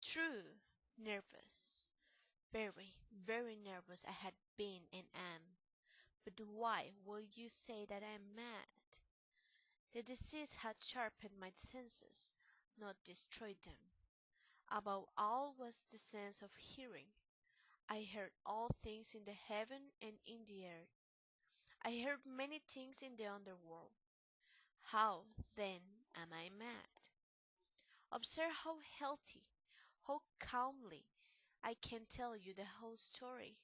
True, nervous. Very, very nervous I had been and am. But why will you say that I am mad? The disease had sharpened my senses, not destroyed them. Above all was the sense of hearing. I heard all things in the heaven and in the earth. I heard many things in the underworld. How, then, am I mad? Observe how healthy, how calmly I can tell you the whole story.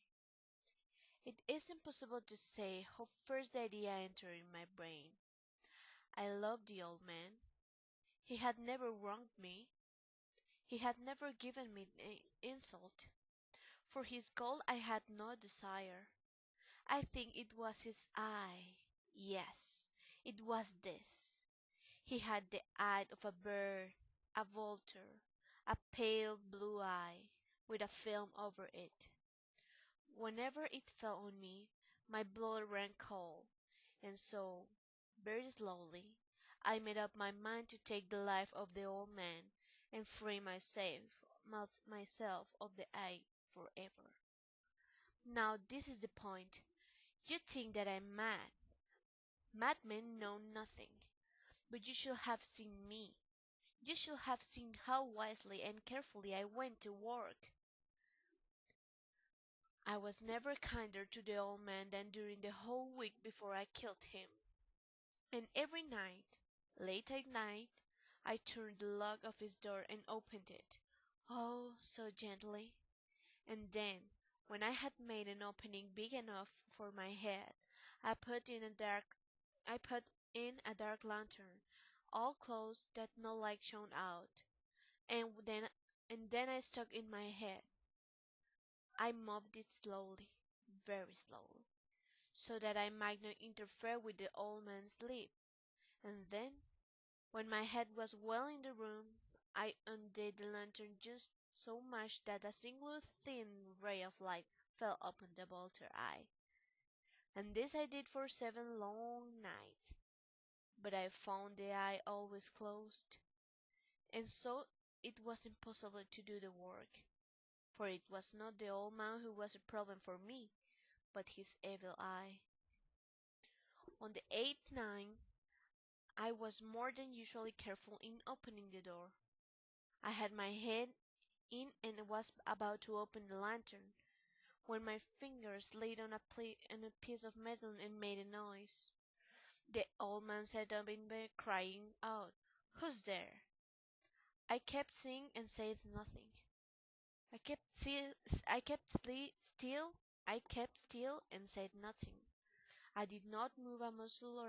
It is impossible to say how first the idea entered in my brain. I loved the old man. He had never wronged me. He had never given me an insult. For his gold I had no desire. I think it was his eye. Yes, it was this. He had the eye of a bird, a vulture, a pale blue eye, with a film over it. Whenever it fell on me, my blood ran cold, and so, very slowly, I made up my mind to take the life of the old man and free myself of the eye forever. Now this is the point. You think that I'm mad. Madmen know nothing. But you should have seen me. You should have seen how wisely and carefully I went to work. I was never kinder to the old man than during the whole week before I killed him. And every night, late at night, I turned the lock of his door and opened it. Oh, so gently. And then, when I had made an opening big enough for my head, I put in a dark I put in a dark lantern, all closed that no light shone out, and then I stuck in my head. I moved it slowly, very slowly, so that I might not interfere with the old man's sleep. And then, when my head was well in the room, I undid the lantern just so much that a single thin ray of light fell upon the vulture eye. And this I did for 7 long nights. But I found the eye always closed, and so it was impossible to do the work, for it was not the old man who was a problem for me, but his evil eye. On the 8th night I was more than usually careful in opening the door. I had my head in and was about to open the lantern, when my fingers laid on a piece of metal and made a noise. The old man sat up in bed, crying out, "Who's there?" I kept still and said nothing. I kept still, I kept still, I kept still and said nothing. I did not move a muscle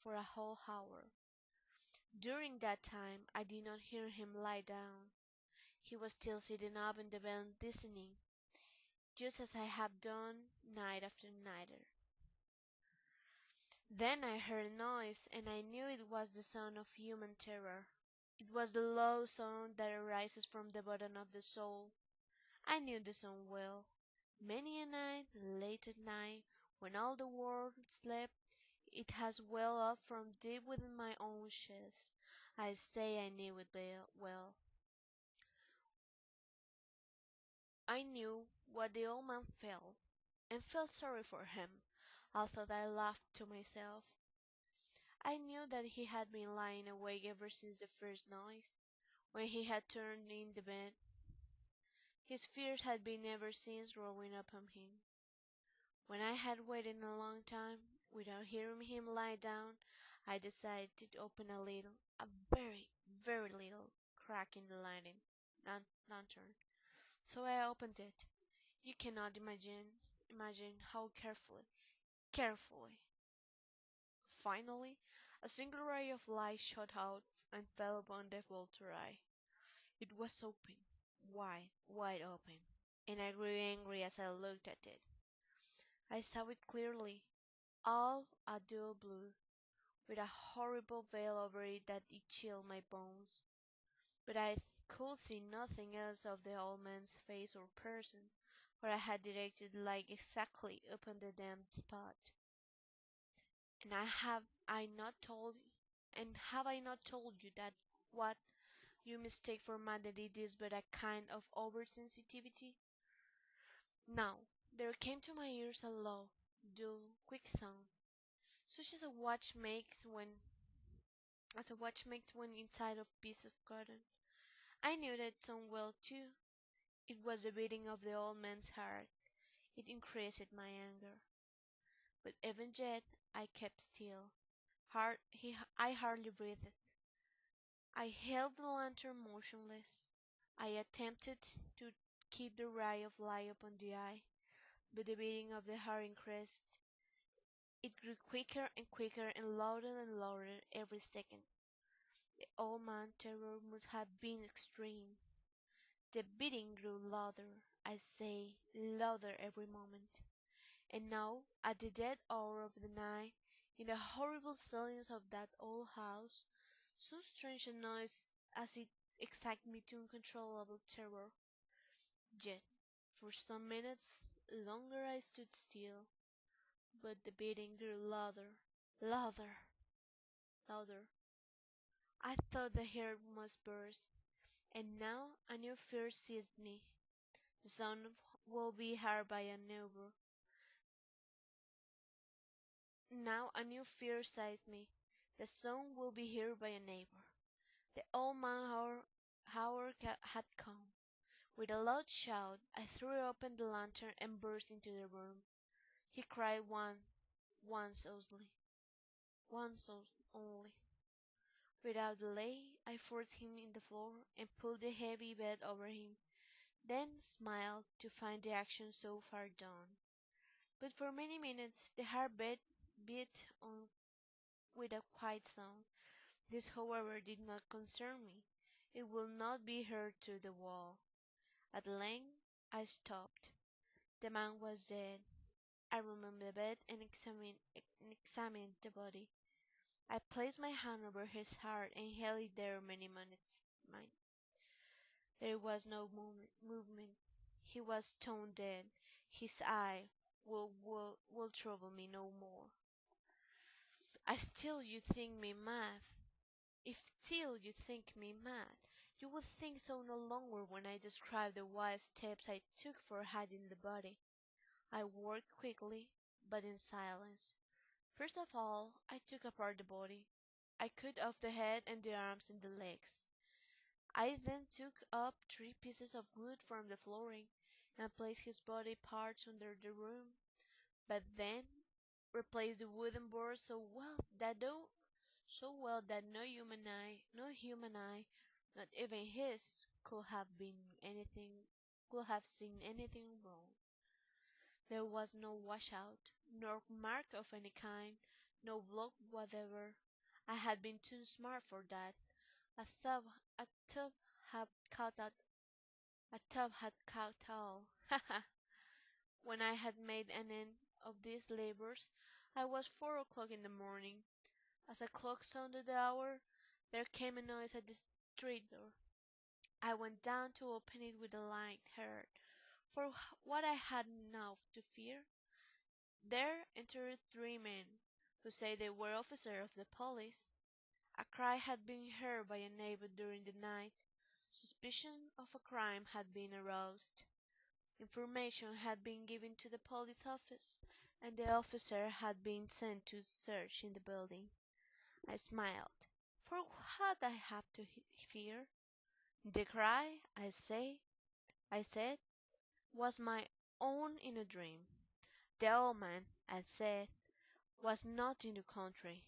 for a whole hour. During that time I did not hear him lie down. He was still sitting up in the bed listening, just as I have done night after night. Then I heard a noise, and I knew it was the sound of human terror. It was the low sound that arises from the bottom of the soul. I knew the sound well. Many a night, late at night, when all the world slept, it has welled up from deep within my own chest. I say I knew it well. I knew what the old man felt, and felt sorry for him, although I laughed to myself. I knew that he had been lying awake ever since the first noise, when he had turned in the bed. His fears had been ever since growing upon him. When I had waited a long time, without hearing him lie down, I decided to open a very, very little crack in the lantern. So I opened it. You cannot imagine how carefully. Finally, a single ray of light shot out and fell upon the vulture eye. It was open, wide open, and I grew angry as I looked at it. I saw it clearly, all a dull blue, with a horrible veil over it that it chilled my bones. But I could see nothing else of the old man's face or person, for I had directed the light exactly upon the damned spot. And have I not told you that what you mistake for madly this but a kind of oversensitivity? Now, there came to my ears a low, dull, quick sound, such as a watch makes when inside of piece of cotton. I knew that sound well too. It was the beating of the old man's heart. It increased my anger. But even yet I kept still. I hardly breathed. I held the lantern motionless. I attempted to keep the ray of light upon the eye, but the beating of the heart increased. It grew quicker and quicker and louder every second. The old man's terror must have been extreme. The beating grew louder, I say, louder every moment. And now, at the dead hour of the night, in the horrible silence of that old house, so strange a noise as it excited me to uncontrollable terror. Yet, for some minutes longer I stood still, but the beating grew louder, louder, louder. I thought the heart must burst, and now a new fear seized me. The sound will be heard by a neighbor. Now a new fear seized me. The sound will be heard by a neighbor. The old man had come. With a loud shout, I threw open the lantern and burst into the room. He cried once only. Without delay, I forced him in the floor and pulled the heavy bed over him, then smiled to find the action so far done. But for many minutes the heart beat on with a quiet sound. This, however, did not concern me. It would not be heard through the wall. At length I stopped. The man was dead. I removed the bed and examined the body. I placed my hand over his heart and held it there many minutes. Mine. There was no movement. He was stone dead. His eye will trouble me no more. I still you think me mad. If still you think me mad, you will think so no longer when I describe the wild steps I took for hiding the body. I worked quickly, but in silence. First of all, I took apart the body. I cut off the head and the arms and the legs. I then took up 3 pieces of wood from the flooring and placed his body parts under the room, but then replaced the wooden boards so well that no human eye, not even his, could have seen anything wrong. There was no washout, nor mark of any kind, no blood whatever. I had been too smart for that. A tub, a tub had caught out, a tub had caught all. Ha ha! When I had made an end of these labors, it was 4 o'clock in the morning. As a clock sounded the hour, there came a noise at the street door. I went down to open it with a light heart, for what I had now to fear. There entered 3 men, who said they were officers of the police. A cry had been heard by a neighbor during the night. Suspicion of a crime had been aroused. Information had been given to the police office, and the officer had been sent to search in the building. I smiled, for what I have to fear? The cry, I said, was my own in a dream. The old man, I said, was not in the country.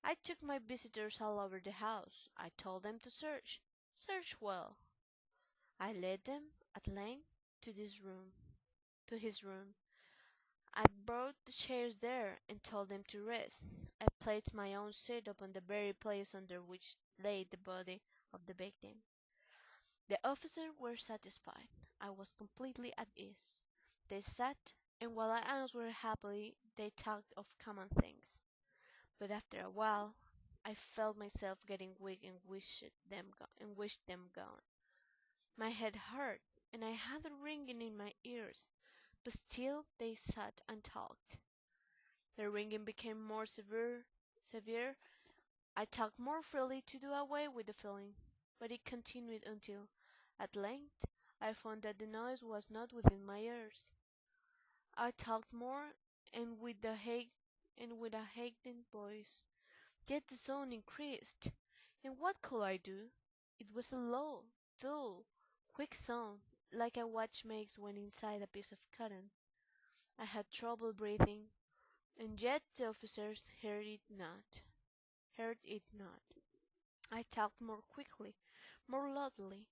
I took my visitors all over the house. I told them to search well. I led them, at length, to his room. I brought the chairs there and told them to rest. I placed my own seat upon the very place under which lay the body of the victim. The officers were satisfied. I was completely at ease. They sat, and while I answered happily, they talked of common things. But after a while, I felt myself getting weak and wished them gone. My head hurt, and I had a ringing in my ears, but still they sat and talked. The ringing became more severe. I talked more freely to do away with the feeling. but it continued until, at length, I found that the noise was not within my ears. I talked more, and with a haggard voice, yet the sound increased. And what could I do? It was a low, dull, quick sound, like a watch makes when inside a piece of cotton. I had trouble breathing, and yet the officers heard it not. I talked more quickly, more loudly.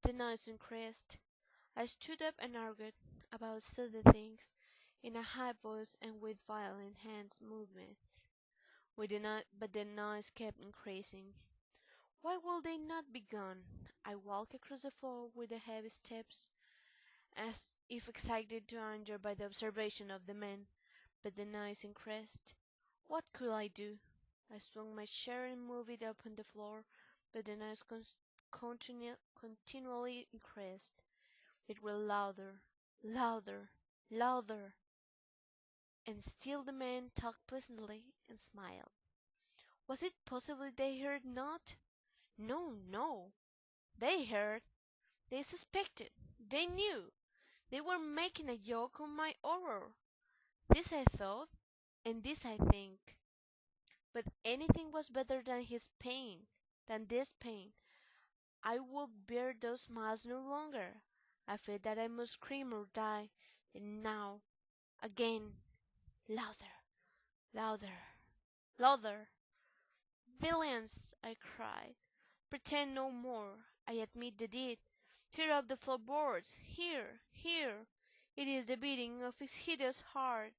The noise increased. I stood up and argued about silly things in a high voice and with violent hand movements. But the noise kept increasing. Why would they not be gone? I walked across the floor with the heavy steps, as if excited to anger by the observation of the men, but the noise increased. What could I do? I swung my chair and moved it upon the floor, but the noise continually increased. It grew louder, louder, louder, and still the men talked pleasantly and smiled. Was it possible they heard not? No, no. They heard. They suspected. They knew. They were making a joke on my horror. This I thought, and this I think. But anything was better than his pain, than this pain. I would bear those smiles no longer. I felt that I must scream or die. And now, again, louder, louder, louder. Villains, I cried. Pretend no more. I admit the deed. Tear up the floorboards. Here, here. It is the beating of his hideous heart.